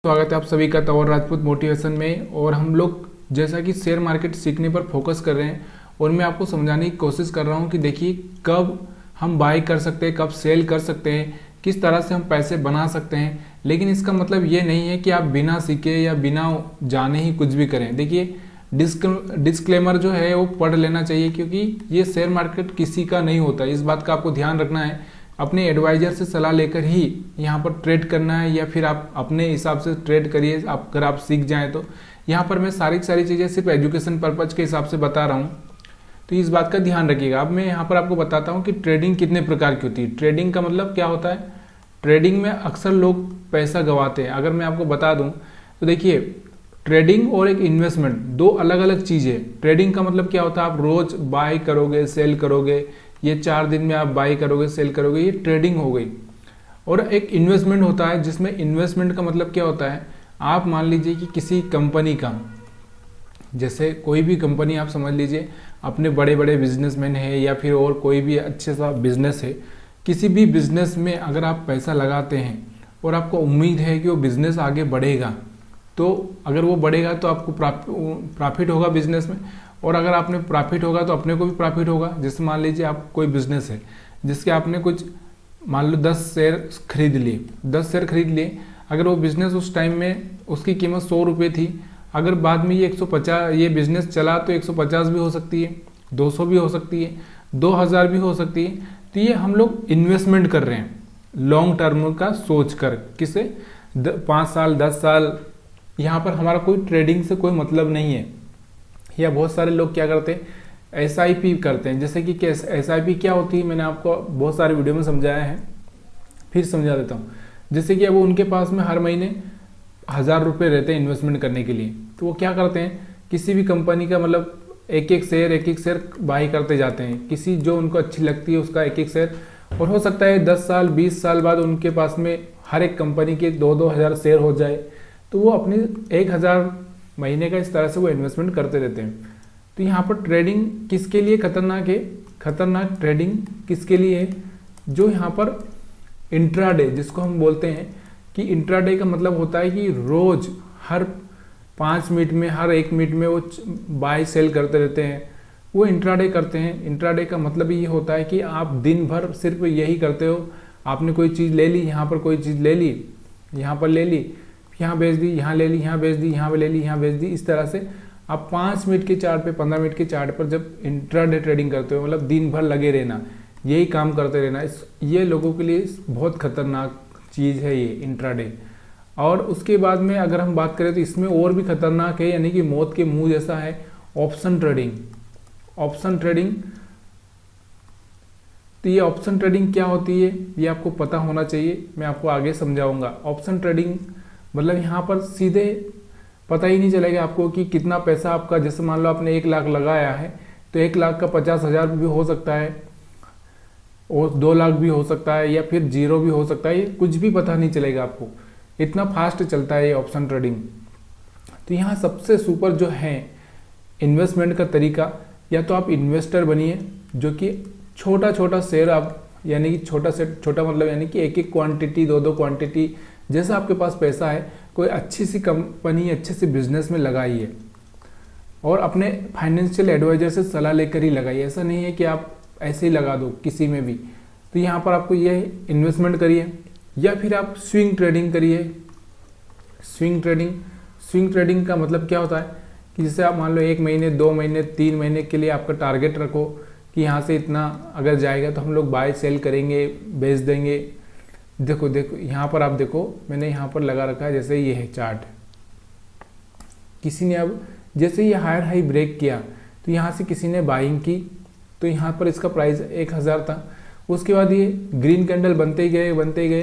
स्वागत है आप सभी का तंवर राजपूत मोटिवेशन में। और हम लोग जैसा कि शेयर मार्केट सीखने पर फोकस कर रहे हैं और मैं आपको समझाने की कोशिश कर रहा हूं कि देखिए कब हम बाय कर सकते हैं, कब सेल कर सकते हैं, किस तरह से हम पैसे बना सकते हैं। लेकिन इसका मतलब ये नहीं है कि आप बिना सीखे या बिना जाने ही कुछ भी करें। देखिए डिस्क्लेमर जो है वो पढ़ लेना चाहिए, क्योंकि ये शेयर मार्केट किसी का नहीं होता। इस बात का आपको ध्यान रखना है। अपने एडवाइजर से सलाह लेकर ही यहाँ पर ट्रेड करना है, या फिर आप अपने हिसाब से ट्रेड करिए। अगर आप सीख जाएं तो यहाँ पर मैं सारी चीज़ें सिर्फ एजुकेशन पर्पज के हिसाब से बता रहा हूँ, तो इस बात का ध्यान रखिएगा। अब मैं यहाँ पर आपको बताता हूँ कि ट्रेडिंग कितने प्रकार की होती है। ट्रेडिंग का मतलब क्या होता है। ट्रेडिंग में अक्सर लोग पैसा गंवाते हैं। अगर मैं आपको बता दूँ तो देखिए, ट्रेडिंग और एक इन्वेस्टमेंट दो अलग अलग चीज़ें है। ट्रेडिंग का मतलब क्या होता है, आप रोज बाय करोगे सेल करोगे, ये 4 दिन में आप बाई करोगे सेल करोगे, ये ट्रेडिंग हो गई। और एक इन्वेस्टमेंट होता है, जिसमें इन्वेस्टमेंट का मतलब क्या होता है, आप मान लीजिए कि किसी कंपनी का, जैसे कोई भी कंपनी आप समझ लीजिए, अपने बड़े बड़े बिजनेसमैन है या फिर और कोई भी अच्छे सा बिजनेस है, किसी भी बिजनेस में अगर आप पैसा लगाते हैं और आपको उम्मीद है कि वो बिजनेस आगे बढ़ेगा, तो अगर वो बढ़ेगा तो आपको प्रॉफिट होगा बिजनेस में, और अगर आपने प्रॉफिट होगा तो अपने को भी प्रॉफिट होगा। जैसे मान लीजिए आप कोई बिजनेस है जिसके आपने कुछ मान लो 10 शेयर खरीद लिए, 10 शेयर खरीद लिए। अगर वो बिजनेस उस टाइम में उसकी कीमत 100 रुपये थी, अगर बाद में ये 150 ये बिजनेस चला तो 150 भी हो सकती है, 200 भी हो सकती है, 2000 भी हो सकती है। तो ये हम लोग इन्वेस्टमेंट कर रहे हैं लॉन्ग टर्म का सोच कर, किसे 5 साल 10 साल। यहाँ पर हमारा कोई ट्रेडिंग से कोई मतलब नहीं है। या बहुत सारे लोग क्या करते हैं, SIP करते हैं। जैसे कि SIP क्या होती है, मैंने आपको बहुत सारे वीडियो में समझाया है, फिर समझा देता हूँ। जैसे कि अब उनके पास में हर महीने 1000 रुपये रहते हैं इन्वेस्टमेंट करने के लिए, तो वो क्या करते हैं, किसी भी कंपनी का मतलब एक एक शेयर बाई करते जाते हैं, किसी जो उनको अच्छी लगती है उसका एक एक शेयर। और हो सकता है 10 साल 20 साल बाद उनके पास में हर एक कंपनी के 2-2 हज़ार शेयर हो जाए, तो वो अपने 1000 महीने का इस तरह से वो इन्वेस्टमेंट करते रहते हैं। तो यहाँ पर ट्रेडिंग किसके लिए खतरनाक है, खतरनाक ट्रेडिंग किसके लिए है, जो यहाँ पर इंट्राडे जिसको हम बोलते हैं, कि इंट्राडे का मतलब होता है कि रोज हर 5 मिनट में हर 1 मिनट में वो बाय सेल करते रहते हैं, वो इंट्राडे करते हैं। इंट्राडे का मतलब ये होता है कि आप दिन भर सिर्फ यही करते हो। आपने कोई चीज़ ले ली, यहाँ पर कोई चीज़ ले ली, यहाँ पर ले ली, यहाँ बेच दी, यहाँ ले ली, यहाँ बेच दी, यहाँ ले ली, यहाँ बेच दी। इस तरह से आप 5 मिनट के चार्ट पे 15 मिनट के चार्ट पर जब इंट्राडे ट्रेडिंग करते हो, मतलब दिन भर लगे रहना, यही काम करते रहना, ये लोगों के लिए बहुत खतरनाक चीज़ है ये इंट्राडे। और उसके बाद में अगर हम बात करें तो इसमें और भी खतरनाक है, यानी कि मौत के मुंह जैसा है, ऑप्शन ट्रेडिंग। ऑप्शन ट्रेडिंग, तो ये ऑप्शन ट्रेडिंग क्या होती है ये आपको पता होना चाहिए, मैं आपको आगे समझाऊंगा। ऑप्शन ट्रेडिंग मतलब यहाँ पर सीधे पता ही नहीं चलेगा आपको कि कितना पैसा आपका, जैसे मान लो आपने 1 लाख लगाया है, तो 1 लाख का 50,000 भी हो सकता है, और 2 लाख भी हो सकता है, या फिर 0 भी हो सकता है। ये कुछ भी पता नहीं चलेगा आपको, इतना फास्ट चलता है ये ऑप्शन ट्रेडिंग। तो यहाँ सबसे सुपर जो है इन्वेस्टमेंट का तरीका, या तो आप इन्वेस्टर बनिए, जो कि छोटा शेयर आप, यानी कि छोटा मतलब यानी कि एक क्वांटिटी 2 क्वांटिटी, जैसा आपके पास पैसा है, कोई अच्छी सी कंपनी अच्छे से बिजनेस में लगाइए, और अपने फाइनेंशियल एडवाइजर से सलाह लेकर ही लगाइए। ऐसा नहीं है कि आप ऐसे ही लगा दो किसी में भी। तो यहाँ पर आपको ये इन्वेस्टमेंट करिए, या फिर आप स्विंग ट्रेडिंग करिए। स्विंग ट्रेडिंग का मतलब क्या होता है कि जैसे आप मान लो 1 महीने 2 महीने 3 महीने के लिए आपका टारगेट रखो कि यहाँ से इतना अगर जाएगा तो हम लोग बाय सेल करेंगे, बेच देंगे। देखो यहाँ पर आप देखो, मैंने यहाँ पर लगा रखा है, जैसे ये है चार्ट। किसी ने अब जैसे ये हायर हाई ब्रेक किया, तो यहाँ से किसी ने बाइंग की, तो यहाँ पर इसका प्राइस 1000 था। उसके बाद ये ग्रीन कैंडल बनते ही गए,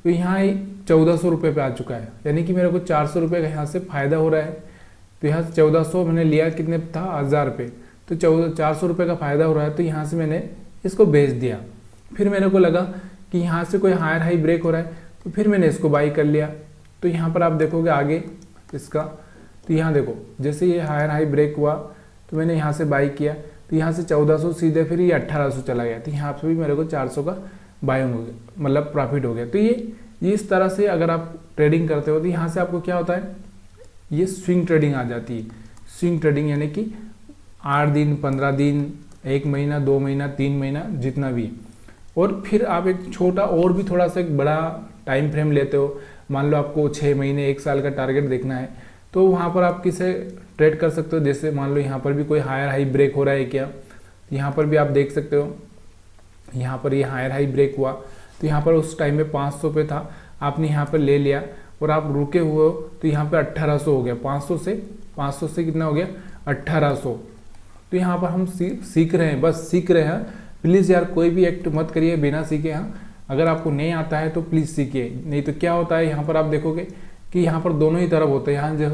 तो यहाँ 1400 रुपये पे आ चुका है, यानी कि मेरे को 400 रुपये का यहाँ से फ़ायदा हो रहा है। तो यहाँ से 1400 मैंने लिया, कितने था 1000 पे, तो 400 रुपये का फ़ायदा हो रहा है। तो यहाँ से मैंने इसको बेच दिया। फिर मेरे को लगा कि यहाँ से कोई हायर हाई ब्रेक हो रहा है, तो फिर मैंने इसको बाई कर लिया। तो यहाँ पर आप देखोगे आगे इसका, तो यहाँ देखो जैसे ये हायर हाई ब्रेक हुआ तो मैंने यहाँ से बाई किया, तो यहाँ से 1400 सीधे फिर ये 1800 चला गया, तो यहाँ पर भी मेरे को 400 का बाय हो गया, मतलब प्रॉफिट हो गया। तो ये ये इस तरह से अगर आप ट्रेडिंग करते हो तो यहाँ से आपको क्या होता है, ये स्विंग ट्रेडिंग आ जाती है। स्विंग ट्रेडिंग यानी कि 8 दिन, 15 दिन, 1 महीना, 2 महीना, 3 महीना, जितना भी। और फिर आप एक छोटा और भी थोड़ा सा एक बड़ा टाइम फ्रेम लेते हो, मान लो आपको 6 महीने, 1 साल का टारगेट देखना है, तो वहाँ पर आप किसे ट्रेड कर सकते हो। जैसे मान लो यहाँ पर भी कोई हायर हाई ब्रेक हो रहा है क्या, यहाँ पर भी आप देख सकते हो, यहाँ पर ये हायर हाई ब्रेक हुआ, तो यहाँ पर उस टाइम में 500 पे था, आपने यहाँ पर ले लिया और आप रुके हुए हो तो यहाँ पे 1800 हो गया। 500 से कितना हो गया, 1800। तो यहाँ पर हम सीख रहे हैं, बस सीख रहे हैं। प्लीज़ यार कोई भी एक्ट मत करिए बिना सीखे। हाँ, अगर आपको नहीं आता है तो प्लीज़ सीखिए, नहीं तो क्या होता है यहाँ पर आप देखोगे कि यहाँ पर दोनों ही तरफ होते हैं। यहाँ जो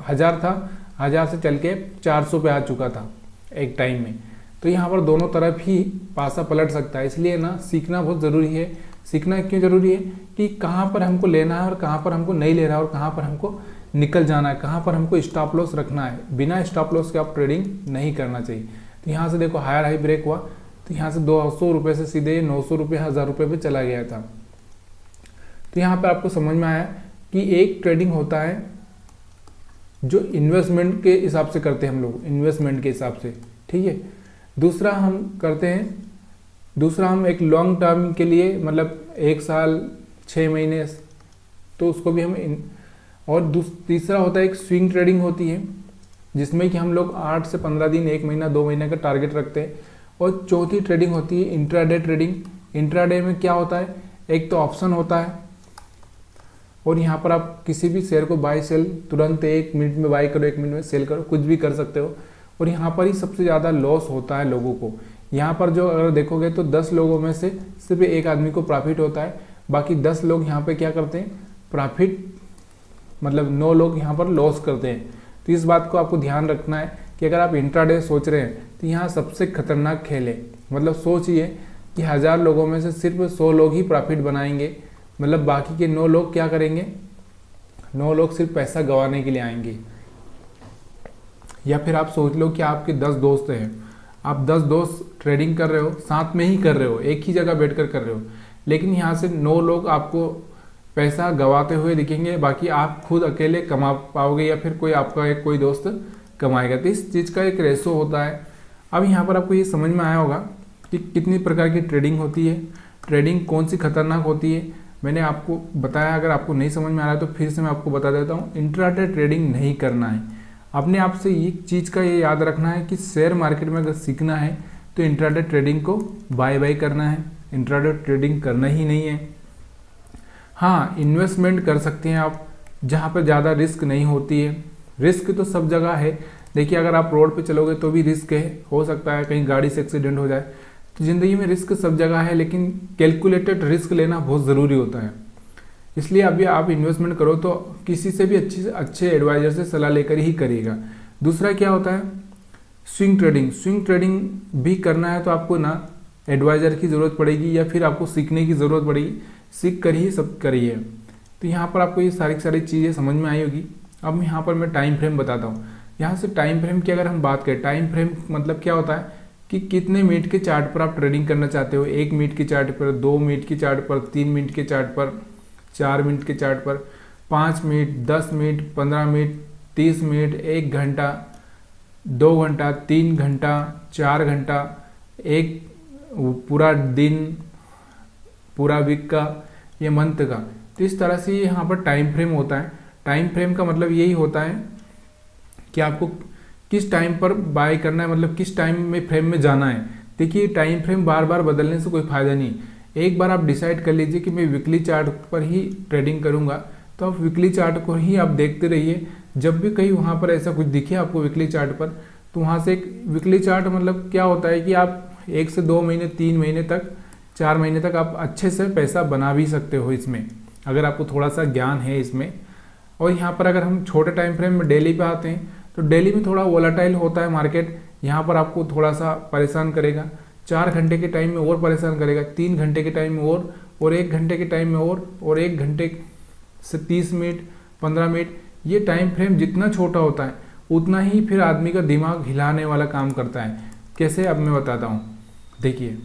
1000 था, 1000 से चल के 400 पे आ चुका था एक टाइम में, तो यहाँ पर दोनों तरफ ही पासा पलट सकता है। इसलिए ना सीखना बहुत ज़रूरी है। सीखना क्यों ज़रूरी है कि कहाँ पर हमको लेना है और कहाँ पर हमको नहीं लेना है, और कहाँ पर हमको निकल जाना है, कहाँ पर हमको स्टॉप लॉस रखना है। बिना स्टॉप लॉस के आप ट्रेडिंग नहीं करना चाहिए। तो यहाँ से देखो हायर हाई ब्रेक हुआ, तो यहाँ से 200 रुपये से सीधे 900 रुपये, 1000 रुपये पे चला गया था। तो यहाँ पर आपको समझ में आया कि एक ट्रेडिंग होता है जो इन्वेस्टमेंट के हिसाब से करते हैं हम लोग, इन्वेस्टमेंट के हिसाब से, ठीक है। दूसरा हम करते हैं, दूसरा हम एक लॉन्ग टर्म के लिए, मतलब 1 साल 6 महीने, तो उसको भी हम और तीसरा होता है एक स्विंग ट्रेडिंग होती है, जिसमें कि हम लोग 8 से 15 दिन, 1 महीना, 2 महीने का टारगेट रखते हैं। और चौथी ट्रेडिंग होती है इंट्राडे ट्रेडिंग। इंट्राडे में क्या होता है, एक तो ऑप्शन होता है, और यहाँ पर आप किसी भी शेयर को बाय सेल तुरंत 1 मिनट में बाय करो, 1 मिनट में सेल करो, कुछ भी कर सकते हो। और यहाँ पर ही सबसे ज़्यादा लॉस होता है लोगों को। यहाँ पर जो अगर देखोगे तो 10 लोगों में से सिर्फ एक आदमी को प्रॉफिट होता है, बाकी 10 लोग यहाँ पे क्या करते हैं, प्रॉफिट, मतलब 9 लोग यहाँ पर लॉस करते हैं। तो इस बात को आपको ध्यान रखना है कि अगर आप इंट्राडे सोच रहे हैं तो यहाँ सबसे खतरनाक खेल है। मतलब सोचिए कि 1000 लोगों में से सिर्फ 100 लोग ही प्रॉफिट बनाएंगे, मतलब बाकी के 9 लोग क्या करेंगे, 9 लोग सिर्फ पैसा गंवाने के लिए आएंगे। या फिर आप सोच लो कि आपके 10 दोस्त हैं, आप 10 दोस्त ट्रेडिंग कर रहे हो, साथ में ही कर रहे हो, एक ही जगह बैठकर कर रहे हो, लेकिन यहाँ से 9 लोग आपको पैसा गंवाते हुए दिखेंगे, बाकी आप खुद अकेले कमा पाओगे या फिर कोई आपका एक कोई दोस्त कमाएगा। तो इस चीज़ का एक रेशो होता है। अब यहाँ पर आपको ये समझ में आया होगा कि कितनी प्रकार की ट्रेडिंग होती है, ट्रेडिंग कौन सी खतरनाक होती है, मैंने आपको बताया। अगर आपको नहीं समझ में आ रहा है तो फिर से मैं आपको बता देता हूँ, इंट्राडे ट्रेडिंग नहीं करना है। अपने आप से ये चीज़ का ये याद रखना है कि शेयर मार्केट में अगर सीखना है तो इंट्राडे ट्रेडिंग को बाय बाय करना है, इंट्राडे ट्रेडिंग करना ही नहीं है। हाँ, इन्वेस्टमेंट कर सकते हैं आप जहाँ पर ज़्यादा रिस्क नहीं होती है। रिस्क तो सब जगह है। देखिए अगर आप रोड पे चलोगे तो भी रिस्क है, हो सकता है कहीं गाड़ी से एक्सीडेंट हो जाए। तो ज़िंदगी में रिस्क सब जगह है, लेकिन कैलकुलेटेड रिस्क लेना बहुत ज़रूरी होता है। इसलिए अभी आप इन्वेस्टमेंट करो तो किसी से भी अच्छे एडवाइजर से सलाह लेकर ही करिएगा। दूसरा क्या होता है, स्विंग ट्रेडिंग। स्विंग ट्रेडिंग भी करना है तो आपको ना एडवाइज़र की ज़रूरत पड़ेगी या फिर आपको सीखने की ज़रूरत पड़ेगी। सीख कर ही सब करिए। तो यहाँ पर आपको ये सारी चीज़ें समझ में आई होगी। अब यहाँ पर मैं टाइम फ्रेम बताता हूँ। यहाँ से टाइम फ्रेम की अगर हम बात करें, टाइम फ्रेम मतलब क्या होता है कि कितने मिनट के चार्ट पर आप ट्रेडिंग करना चाहते हो। 1 मिनट के चार्ट पर, 2 मिनट के चार्ट पर, 3 मिनट के चार्ट पर, 4 मिनट के चार्ट पर, 5 मिनट, 10 मिनट, 15 मिनट, 30 मिनट, 1 घंटा, 2 घंटा, 3 घंटा, 4 घंटा, एक पूरा दिन, पूरा वीक का, ये मंथ का। तो इस तरह से यहाँ पर टाइम फ्रेम होता है। टाइम फ्रेम का मतलब यही होता है कि आपको किस टाइम पर बाय करना है, मतलब किस टाइम में फ्रेम में जाना है। देखिए टाइम फ्रेम बार बार बदलने से कोई फायदा नहीं। एक बार आप डिसाइड कर लीजिए कि मैं वीकली चार्ट पर ही ट्रेडिंग करूंगा, तो आप वीकली चार्ट को ही आप देखते रहिए। जब भी कहीं वहाँ पर ऐसा कुछ दिखे आपको वीकली चार्ट पर, तो वहाँ से एक वीकली चार्ट मतलब क्या होता है कि आप 1 से 2 महीने, 3 महीने तक, 4 महीने तक आप अच्छे से पैसा बना भी सकते हो इसमें, अगर आपको थोड़ा सा ज्ञान है इसमें। और यहाँ पर अगर हम छोटे टाइम फ्रेम में डेली पे आते हैं, तो डेली में थोड़ा वोलाटाइल होता है मार्केट, यहाँ पर आपको थोड़ा सा परेशान करेगा। 4 घंटे के टाइम में और परेशान करेगा, 3 घंटे के टाइम में और 1 घंटे के टाइम में और 1 घंटे से 30 मिनट, 15 मिनट। ये टाइम फ्रेम जितना छोटा होता है उतना ही फिर आदमी का दिमाग हिलाने वाला काम करता है। कैसे, अब मैं बताता हूँ। देखिए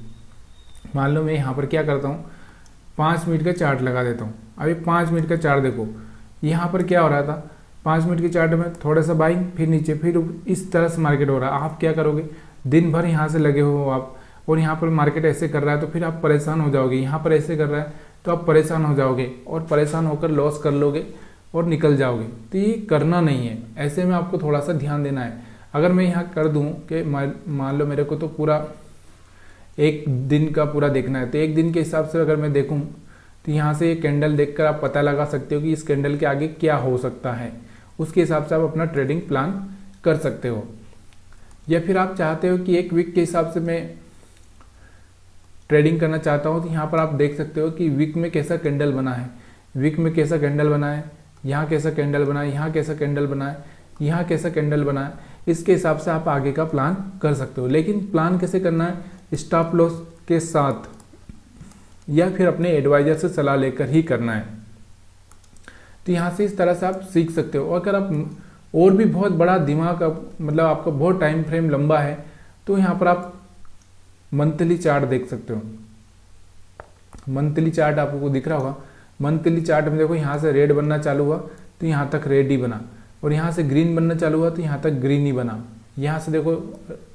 मान लो मैं यहाँ पर क्या करता हूँ, 5 मिनट का चार्ट लगा देता हूँ। अभी 5 मिनट का चार्ट देखो, यहाँ पर क्या हो रहा था, 5 मिनट के चार्ट में थोड़ा सा बाइंग, फिर नीचे, फिर इस तरह से मार्केट हो रहा है। आप क्या करोगे, दिन भर यहाँ से लगे हो आप, और यहाँ पर मार्केट ऐसे कर रहा है तो फिर आप परेशान हो जाओगे, यहाँ पर ऐसे कर रहा है तो आप परेशान हो जाओगे, और परेशान होकर लॉस कर लोगे और निकल जाओगे। तो ये करना नहीं है, ऐसे में आपको थोड़ा सा ध्यान देना है। अगर मैं यहाँ कर दूँ कि मान लो मेरे को तो पूरा एक दिन का पूरा देखना है, तो एक दिन के हिसाब से अगर मैं देखूँ तो यहाँ से ये कैंडल देखकर आप पता लगा सकते हो कि इस कैंडल के आगे क्या हो सकता है, उसके हिसाब से आप अपना ट्रेडिंग प्लान कर सकते हो। या फिर आप चाहते हो कि एक वीक के हिसाब से मैं ट्रेडिंग करना चाहता हूँ, तो यहाँ पर आप देख सकते हो कि वीक में कैसा कैंडल बना है, वीक में कैसा कैंडल बना है, यहाँ कैसा कैंडल बना है, यहाँ कैसा कैंडल बना है, यहाँ कैसा कैंडल बना है, इसके हिसाब से आप आगे का प्लान कर सकते हो। लेकिन प्लान कैसे करना है, स्टॉप लॉस के साथ या फिर अपने एडवाइजर से सलाह लेकर ही करना है। तो यहाँ से इस तरह से आप सीख सकते हो। अगर आप और भी बहुत बड़ा दिमाग मतलब आपका बहुत टाइम फ्रेम लंबा है, तो यहाँ पर आप मंथली चार्ट देख सकते हो। मंथली चार्ट आपको दिख रहा होगा, मंथली चार्ट में देखो यहाँ से रेड बनना चालू हुआ तो यहाँ तक रेड ही बना, और यहाँ से ग्रीन बनना चालू हुआ तो यहाँ तक ग्रीन ही बना। यहाँ से देखो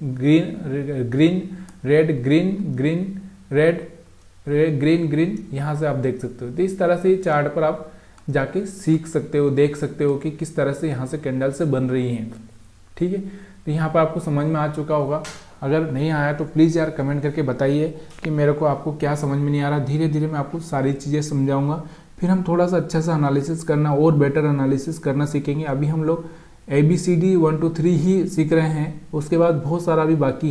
green red green green red red green green, यहाँ से आप देख सकते हो। तो इस तरह से चार्ट पर आप जाके सीख सकते हो, देख सकते हो कि किस तरह से यहाँ से कैंडल से बन रही हैं। ठीक है, तो यहाँ पर आपको समझ में आ चुका होगा। अगर नहीं आया तो प्लीज़ यार कमेंट करके बताइए कि मेरे को आपको क्या समझ में नहीं आ रहा। धीरे धीरे मैं आपको सारी चीज़ें समझाऊंगा, फिर हम थोड़ा सा अच्छा सा एनालिसिस करना और बेटर एनालिसिस करना सीखेंगे। अभी हम लोग ABCD 1 2 3 ही सीख रहे हैं, उसके बाद बहुत सारा अभी बाकी है।